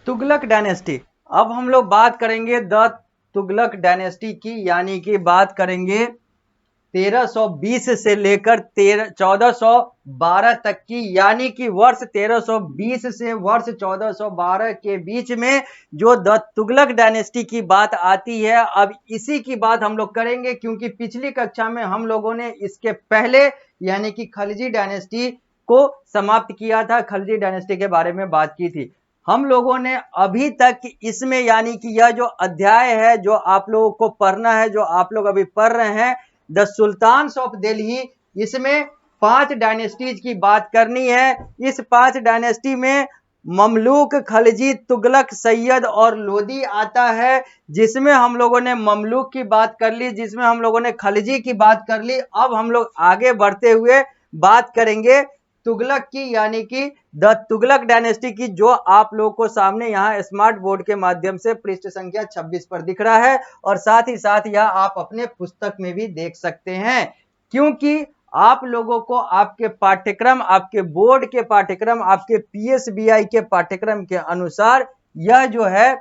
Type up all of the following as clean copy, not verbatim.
Tughlaq dynasty. अब हम लोग बात करेंगे द तुगलक डायनेस्टी की, यानी कि बात करेंगे 1320 से लेकर 1412 तक की, यानी कि वर्ष 1320 से वर्ष 1412 के बीच में जो द तुगलक डायनेस्टी की बात आती है, अब इसी की बात हम लोग करेंगे, क्योंकि पिछली कक्षा में हम लोगों ने इसके पहले यानी कि खलजी डायनेस्टी को समाप्त किया था, खलजी डायनेस्टी के बारे में बात की थी हम लोगों ने। अभी तक इसमें यानी कि यह जो अध्याय है जो आप लोगों को पढ़ना है, जो आप लोग अभी पढ़ रहे हैं, द सुल्तान्स ऑफ दिल्ली, इसमें 5 डायनेस्टीज की बात करनी है। इस 5 डायनेस्टी में ममलूक, खलजी, तुगलक, सैयद और लोदी आता है, जिसमें हम लोगों ने ममलूक की बात कर ली, जिसमें हम लोगों ने खलजी की बात कर ली। अब हम लोग आगे बढ़ते हुए बात करेंगे तुगलक की, यानी कि द तुगलक डायनेस्टी की, जो आप लोगों को सामने यहाँ स्मार्ट बोर्ड के माध्यम से पृष्ठ संख्या 26 पर दिख रहा है, और साथ ही साथ यह आप अपने पुस्तक में भी देख सकते हैं, क्योंकि आप लोगों को आपके पाठ्यक्रम, आपके बोर्ड के पाठ्यक्रम, आपके पीएसबीआई के पाठ्यक्रम के अनुसार यह जो है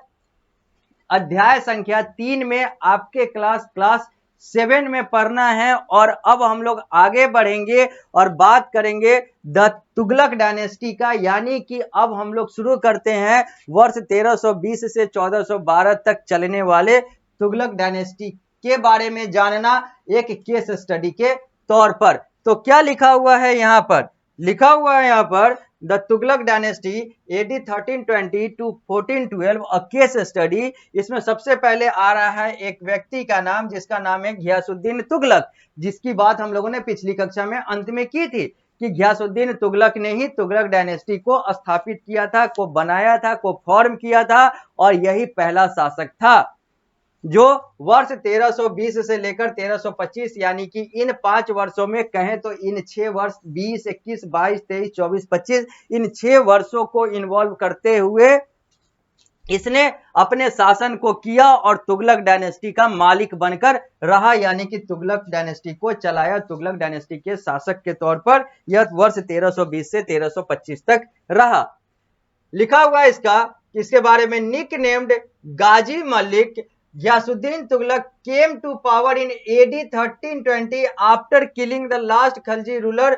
अध्याय संख्या 3 में आपके क्लास 7 में पढ़ना है। और अब हम लोग आगे बढ़ेंगे और बात करेंगे द तुगलक डायनेस्टी का, यानी कि अब हम लोग शुरू करते हैं वर्ष 1320 से 1412 तक चलने वाले तुगलक डायनेस्टी के बारे में जानना, एक केस स्टडी के तौर पर। तो क्या लिखा हुआ है यहाँ पर? लिखा हुआ है यहाँ पर the Tughlaq dynasty AD 1320 to 1412 a case study. इसमें सबसे पहले आ रहा है एक व्यक्ति का नाम, जिसका नाम है घियासुद्दीन तुगलक, जिसकी बात हम लोगों ने पिछली कक्षा में अंत में की थी कि घियासुद्दीन तुगलक ने ही तुगलक डायनेस्टी को स्थापित किया था, को बनाया था, को फॉर्म किया था, और यही पहला शासक था जो वर्ष 1320 से लेकर 1325, यानी कि इन 5 वर्षों में कहें तो इन 6 वर्ष 20, 21, 22, 23, 24, 25, इन 6 वर्षों को इन्वॉल्व करते हुए इसने अपने शासन को किया और तुगलक डायनेस्टी का मालिक बनकर रहा, यानी कि तुगलक डायनेस्टी को चलाया। तुगलक डायनेस्टी के शासक के तौर पर यह वर्ष 1320 से 1325 तक रहा। लिखा हुआ इसका, इसके बारे में nicknamed Ghazi Malik Ghiyasuddin Tughlaq came to power in AD 1320 after killing the last Khalji ruler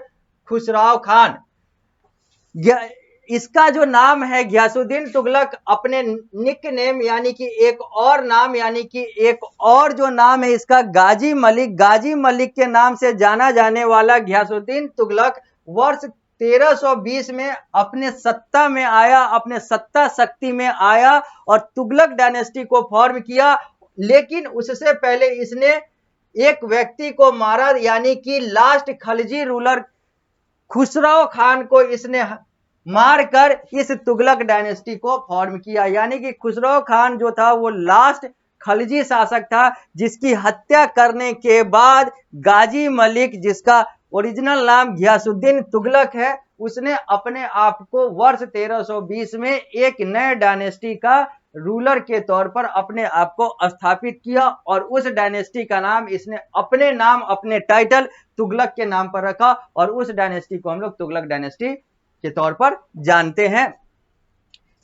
Khusrau Khan. इसका जो नाम है घियासुद्दीन तुगलक, अपने निक नेम यानी कि एक और नाम, यानी कि एक और जो नाम है इसका गाजी मलिक, गाजी मलिक के नाम से जाना जाने वाला घियासुद्दीन तुगलक वर्ष 1320 में अपने सत्ता में आया, अपने सत्ता शक्ति में आया और तुगलक डायनेस्टी को फॉर्म किया। लेकिन उससे पहले इसने एक व्यक्ति को मारा, यानी कि लास्ट खलजी रूलर खुसरो खान को इसने मारकर इस तुगलक डायनेस्टी को फॉर्म किया। यानी कि खुसरो खान जो था वो लास्ट खलजी शासक था, जिसकी हत्या करने के बाद गाजी मलिक, जिसका ओरिजिनल नाम घियासुद्दीन तुगलक है, उसने अपने आप को वर्ष 1320 में एक नए डायनेस्टी का रूलर के तौर पर अपने आप को स्थापित किया, और उस डायनेस्टी का नाम इसने अपने नाम, अपने टाइटल तुगलक के नाम पर रखा, और उस डायनेस्टी को हम लोग तुगलक डायनेस्टी के तौर पर जानते हैं।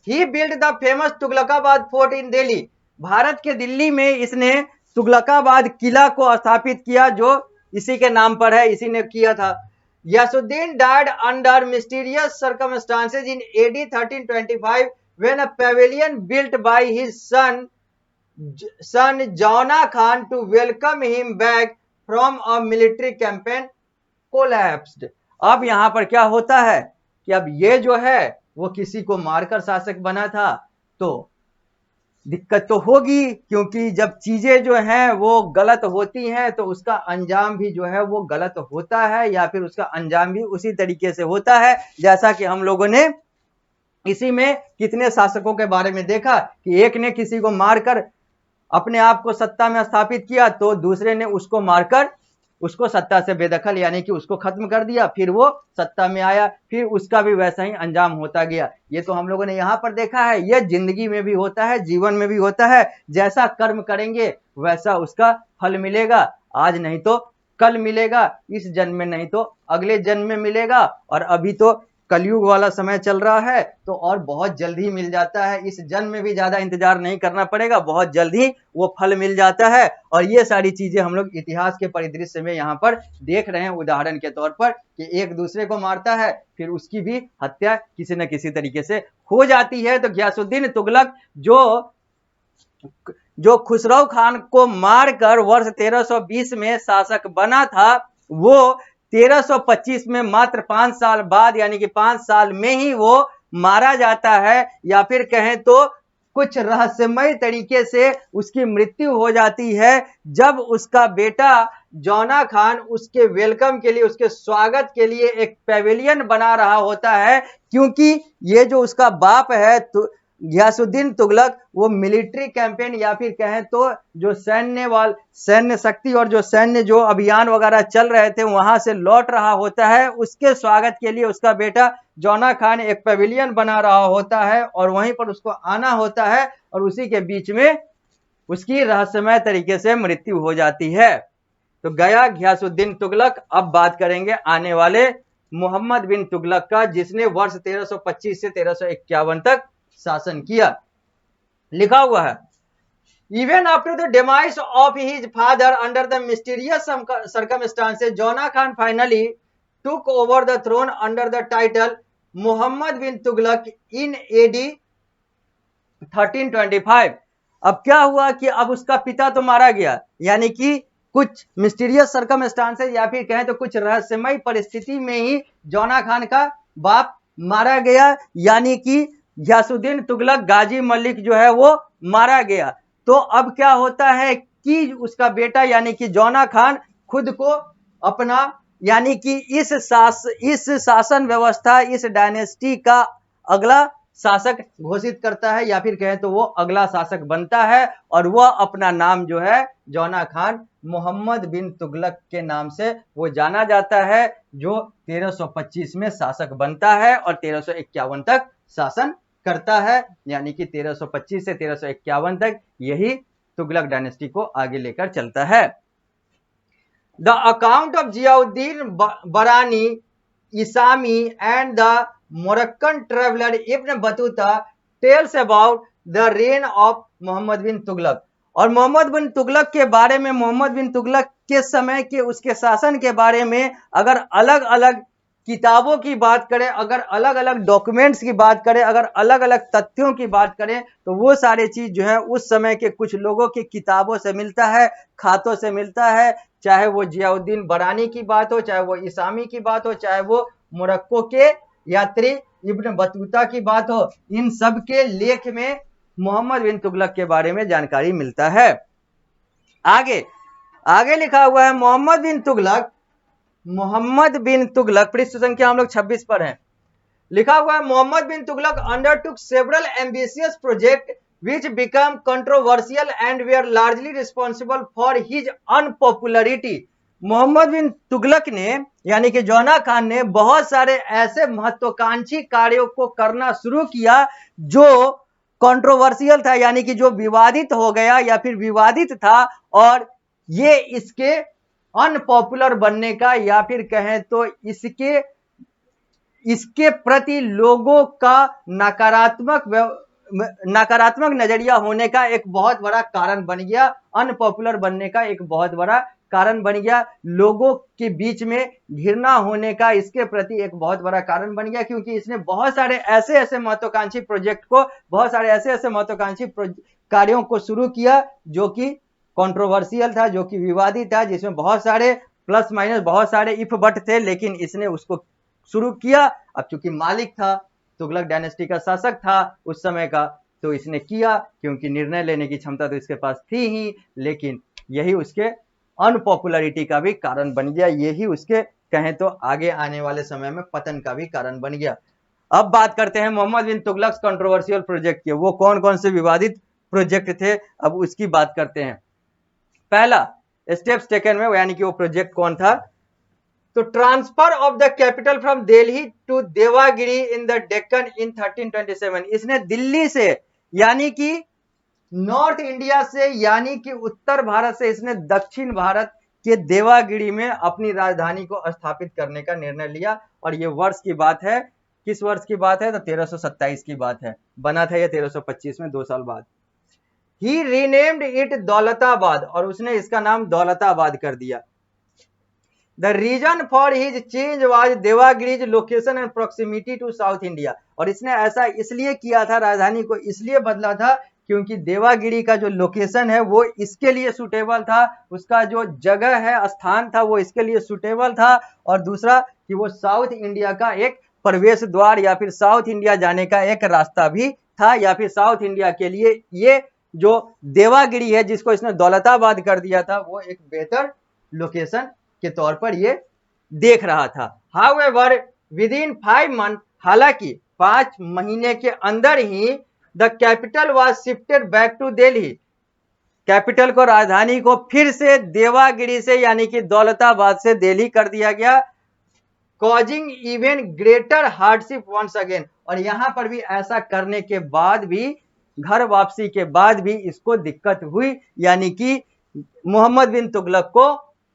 He built the famous Tughlaqabad fort in Delhi. Bharat के दिल्ली में इसने तुगलकाबाद किला को स्थापित किया, जो इसी के नाम पर है, इसी ने किया था। Yasuddin died under mysterious circumstances in AD 1325 when a pavilion built by his son Jauna Khan to welcome him back from a military campaign collapsed। अब यहां पर क्या होता है कि अब ये जो है वो किसी को मारकर शासक बना था, तो दिक्कत तो होगी, क्योंकि जब चीजें जो हैं वो गलत होती हैं तो उसका अंजाम भी जो है वो गलत होता है, या फिर उसका अंजाम भी उसी तरीके से होता है, जैसा कि हम लोगों ने इसी में कितने शासकों के बारे में देखा कि एक ने किसी को मारकर अपने आप को सत्ता में स्थापित किया, तो दूसरे ने उसको मारकर उसको सत्ता से बेदखल, यानी कि उसको खत्म कर दिया, फिर वो सत्ता में आया, फिर उसका भी वैसा ही अंजाम होता गया। ये तो हम लोगों ने यहाँ पर देखा है, ये जिंदगी में भी होता है, जीवन में भी होता है। जैसा कर्म करेंगे वैसा उसका फल मिलेगा, आज नहीं तो कल मिलेगा, इस जन्म में नहीं तो अगले जन्म में मिलेगा, और अभी तो कलयुग वाला समय चल रहा है तो और बहुत जल्द ही मिल जाता है, इस जन्म में भी ज्यादा इंतजार नहीं करना पड़ेगा, बहुत जल्द ही वो फल मिल जाता है। और ये सारी चीजें हम लोग इतिहास के परिदृश्य में यहाँ पर देख रहे हैं, उदाहरण के तौर पर कि एक दूसरे को मारता है, फिर उसकी भी हत्या किसी न किसी तरीके से हो जाती है। तो गियासुद्दीन तुगलक जो खुसरो खान को मारकर वर्ष 1320 में शासक बना था, वो 1325 में मात्र 5 साल बाद यानी कि 5 साल में ही वो मारा जाता है, या फिर कहें तो कुछ रहस्यमय तरीके से उसकी मृत्यु हो जाती है, जब उसका बेटा जौना खान उसके वेलकम के लिए, उसके स्वागत के लिए एक पैवेलियन बना रहा होता है। क्योंकि ये जो उसका बाप है गियासुद्दीन तुगलक, वो मिलिट्री कैंपेन या फिर कहें तो जो सैन्य शक्ति और जो सैन्य जो अभियान वगैरह चल रहे थे वहां से लौट रहा होता है, उसके स्वागत के लिए उसका बेटा जौना खान एक पैविलियन बना रहा होता है और वहीं पर उसको आना होता है, और उसी के बीच में उसकी रहस्यमय तरीके से मृत्यु हो जाती है। तो गया गियासुद्दीन तुगलक। अब बात करेंगे आने वाले मोहम्मद बिन तुगलक का, जिसने वर्ष 1325 से 1351 तक शासन किया। लिखा हुआ है, even after the demise of his father under the mysterious circumstances, Jauna Khan finally took over the throne under the title Mohammad bin Tughlaq in AD 1325। अब क्या हुआ कि अब उसका पिता तो मारा गया, यानी कि कुछ मिस्टीरियस सर्कमस्टांसेस या फिर कहें तो कुछ रहस्यमय परिस्थिति में ही जौना खान का बाप मारा गया, यानी कि गियासुद्दीन तुगलक गाजी मलिक जो है वो मारा गया। तो अब क्या होता है कि उसका बेटा यानी कि जौना खान खुद को अपना यानी कि इस शासन व्यवस्था, इस डायनेस्टी का अगला शासक घोषित करता है, या फिर कहें तो वो अगला शासक बनता है, और वह अपना नाम जो है जौना खान मोहम्मद बिन तुगलक के नाम से वो जाना जाता है, जो 1325 में शासक बनता है और 1351 तक शासन करता है, यानी कि 1325 से 1351 तक यही तुगलक डायनेस्टी को आगे लेकर चलता है। The account of Ziauddin Barani Isami and the Moroccan traveller Ibn Battuta tells about the reign of Muhammad bin Tughlaq. और मोहम्मद बिन तुगलक के बारे में, मोहम्मद बिन तुगलक के समय के उसके शासन के बारे में अगर अलग अलग किताबों की बात करें, अगर अलग अलग डॉक्यूमेंट्स की बात करें, अगर अलग अलग तथ्यों की बात करें, तो वो सारे चीज जो है उस समय के कुछ लोगों की किताबों से मिलता है, खातों से मिलता है, चाहे वो जियाउद्दीन बरानी की बात हो, चाहे वो इसामी की बात हो, चाहे वो मोरक्को के यात्री इब्न बतूता की बात हो, इन सब के लेख में मोहम्मद बिन तुगलक के बारे में जानकारी मिलता है। आगे लिखा हुआ है, मोहम्मद बिन तुगलक पृष्ठ संख्या हम लोग 26 पर हैं। लिखा हुआ है, Muhammad bin Tughlaq undertook several ambitious project which became controversial and were largely responsible for his unpopularity। Muhammad bin Tughlaq ने यानी कि जौना खान ने बहुत सारे ऐसे महत्वाकांक्षी कार्यों को करना शुरू किया जो कंट्रोवर्शियल था, यानी कि जो विवादित हो गया या फिर विवादित था, और ये इसके अनपॉपुलर बनने का या फिर कहें तो इसके प्रति लोगों का नकारात्मक नजरिया होने का एक बहुत बड़ा कारण बन गया, अनपॉपुलर बनने का एक बहुत बड़ा कारण बन गया, लोगों के बीच में घृणा होने का इसके प्रति एक बहुत बड़ा कारण बन गया, क्योंकि इसने बहुत सारे ऐसे महत्वाकांक्षी प्रोजेक्ट को, बहुत सारे ऐसे महत्वाकांक्षी कार्यों को शुरू किया जो कि कंट्रोवर्शियल था, जो कि विवादित था, जिसमें बहुत सारे प्लस माइनस बहुत सारे इफ बट थे, लेकिन इसने उसको शुरू किया। अब चूंकि मालिक था, तुगलक डायनेस्टी का शासक था उस समय का, तो इसने किया, क्योंकि निर्णय लेने की क्षमता तो इसके पास थी ही, लेकिन यही उसके अनपॉपुलरिटी का भी कारण बन गया, यही उसके कहें तो आगे आने वाले समय में पतन का भी कारण बन गया। अब बात करते हैं मोहम्मद बिन तुगलक कंट्रोवर्शियल प्रोजेक्ट के, वो कौन कौन से विवादित प्रोजेक्ट थे, अब उसकी बात करते हैं। पहला स्टेप्स टेकन में, यानी कि वो प्रोजेक्ट कौन था, तो transfer of the capital from Delhi to Devagiri in the Deccan in 1327। इसने दिल्ली से यानी कि नॉर्थ इंडिया से यानी कि उत्तर भारत से इसने दक्षिण भारत के देवागिरी में अपनी राजधानी को स्थापित करने का निर्णय लिया, और ये वर्ष की बात है किस वर्ष की बात है? तो 1327 की बात है। बना था ये 1325 में, 2 साल बाद। ही रीनेम्ड इट दौलताबाद, और उसने इसका नाम दौलताबाद कर दिया। The reason for his change was Devagiri's location and proximity to south India, और इसने ऐसा इसलिए किया था, राजधानी को इसलिए बदला था क्योंकि देवागिरी का जो लोकेशन है वो इसके लिए सुटेबल था, उसका जो जगह है, स्थान था, वो इसके लिए सुटेबल था, और दूसरा कि वो साउथ इंडिया का एक प्रवेश द्वार या फिर साउथ इंडिया जाने का एक रास्ता भी था, या फिर साउथ इंडिया के लिए ये जो देवागिरी है जिसको इसने दौलताबाद कर दिया था वो एक बेहतर लोकेशन के तौर पर ये देख रहा था। हाउएवर विदिन 5 मंथ, हालांकि 5 महीने के अंदर ही the capital was shifted back to Delhi, capital को, राजधानी को फिर से देवागिरी से यानी कि दौलताबाद से दिल्ली कर दिया गया, causing even greater hardship once again, और यहां पर भी ऐसा करने के बाद भी, घर वापसी के बाद भी इसको दिक्कत हुई, यानी कि मोहम्मद बिन तुगलक को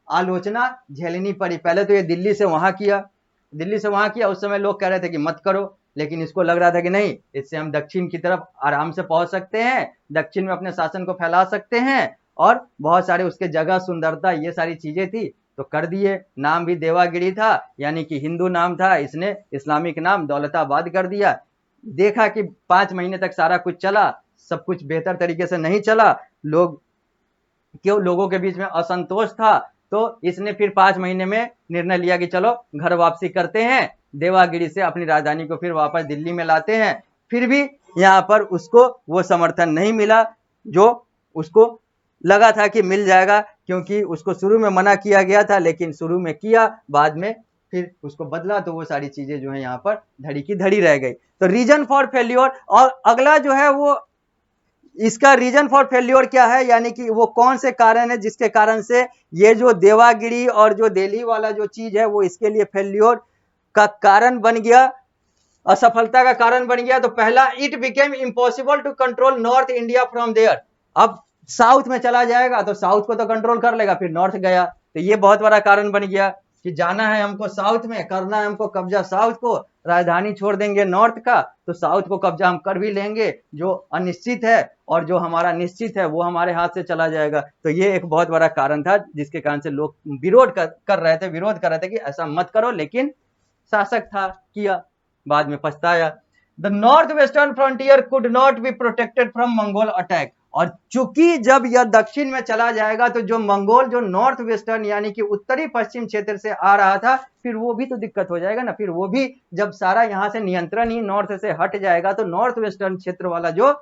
आलोचना झेलनी पड़ी। पहले तो ये दिल्ली से वहां किया, उस समय लोग कह रहे थे कि मत करो, लेकिन इसको लग रहा था कि नहीं, इससे हम दक्षिण की तरफ आराम से पहुंच सकते हैं, दक्षिण में अपने शासन को फैला सकते हैं, और बहुत सारे उसके जगह, सुंदरता, ये सारी चीजें थी, तो कर दिए। नाम भी देवागिरी था, यानी कि हिंदू नाम था, इसने इस्लामिक नाम दौलताबाद कर दिया। देखा कि 5 महीने तक सारा कुछ चला, सब कुछ बेहतर तरीके से नहीं चला, लोगों के बीच में असंतोष था, तो इसने फिर 5 महीने में निर्णय लिया कि चलो घर वापसी करते हैं, देवागिरी से अपनी राजधानी को फिर वापस दिल्ली में लाते हैं। फिर भी यहाँ पर उसको वो समर्थन नहीं मिला जो उसको लगा था कि मिल जाएगा, क्योंकि उसको शुरू में मना किया गया था, लेकिन शुरू में किया, बाद में फिर उसको बदला, तो वो सारी चीजें जो है यहाँ पर धड़ी की धड़ी रह गई। तो रीजन फॉर फेल्योर, और अगला जो है वो इसका रीजन फॉर फेल्योर क्या है, यानी कि वो कौन से कारण है जिसके कारण से ये जो देवागिरी और जो दिल्ली वाला जो चीज है वो इसके लिए फेल्योर का कारण बन गया, असफलता का कारण बन गया। तो पहला, it became impossible to control north India from there, अब साउथ में चला जाएगा तो साउथ को तो कंट्रोल कर लेगा, फिर नॉर्थ गया, तो ये बहुत बड़ा कारण बन गया कि जाना है हमको साउथ में, करना है हमको कब्जा साउथ को, राजधानी छोड़ देंगे नॉर्थ का, तो साउथ को कब्जा हम कर भी लेंगे, जो अनिश्चित है, और जो हमारा निश्चित है वो हमारे हाथ से चला जाएगा। तो ये एक बहुत बड़ा कारण था जिसके कारण से लोग विरोध कर रहे थे कि ऐसा मत करो, लेकिन शासक था, किया, बाद में पछताया। The north western frontier could not be protected from Mongol attack, और चूंकि जब यह दक्षिण में चला जाएगा तो जो मंगोल, जो नॉर्थ वेस्टर्न यानी कि उत्तरी पश्चिम क्षेत्र से आ रहा था, फिर वो भी तो दिक्कत हो जाएगा ना, फिर वो भी जब सारा यहां से नियंत्रण ही नॉर्थ से हट जाएगा तो नॉर्थ वेस्टर्न क्षेत्र वाला जो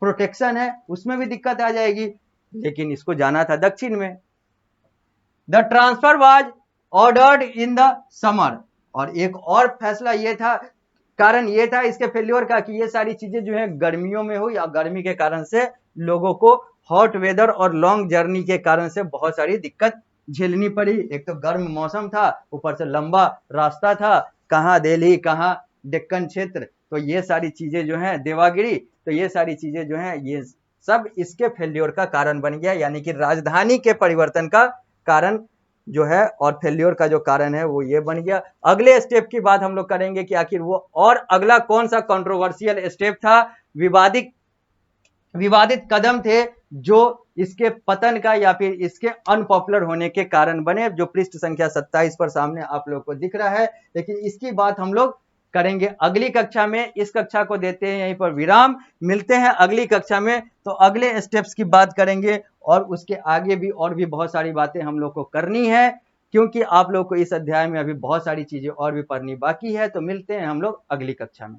प्रोटेक्शन है उसमें भी दिक्कत आ जाएगी, लेकिन इसको जाना था दक्षिण में। The transfer was ordered in the summer, और एक और फैसला ये था, कारण ये था इसके फेल्योर का कि ये सारी चीजें जो है गर्मियों में हुई, और गर्मी के कारण से लोगों को हॉट वेदर और लॉन्ग जर्नी के कारण से बहुत सारी दिक्कत झेलनी पड़ी। एक तो गर्म मौसम था, ऊपर से लंबा रास्ता था, कहाँ दिल्ली, कहाँ डेक्कन क्षेत्र, तो ये सारी चीजें जो है देवागिरी, तो ये सारी चीजें जो है ये सब इसके फेल्योर का कारण बन गया, यानी कि राजधानी के परिवर्तन का कारण जो है, और फेल्योर का जो कारण है वो ये बन गया। अगले स्टेप की बात हम लोग करेंगे कि आखिर वो और अगला कौन सा कंट्रोवर्शियल स्टेप था, विवादित कदम थे जो इसके पतन का या फिर इसके अनपॉपुलर होने के कारण बने, जो पृष्ठ संख्या 27 पर सामने आप लोग को दिख रहा है। लेकिन इसकी बात हम लोग करेंगे अगली कक्षा में। इस कक्षा को देते हैं यहीं पर विराम, मिलते हैं अगली कक्षा में, तो अगले स्टेप्स की बात करेंगे, और उसके आगे भी और भी बहुत सारी बातें हम लोग को करनी है, क्योंकि आप लोग को इस अध्याय में अभी बहुत सारी चीजें और भी पढ़नी बाकी है। तो मिलते हैं हम लोग अगली कक्षा में।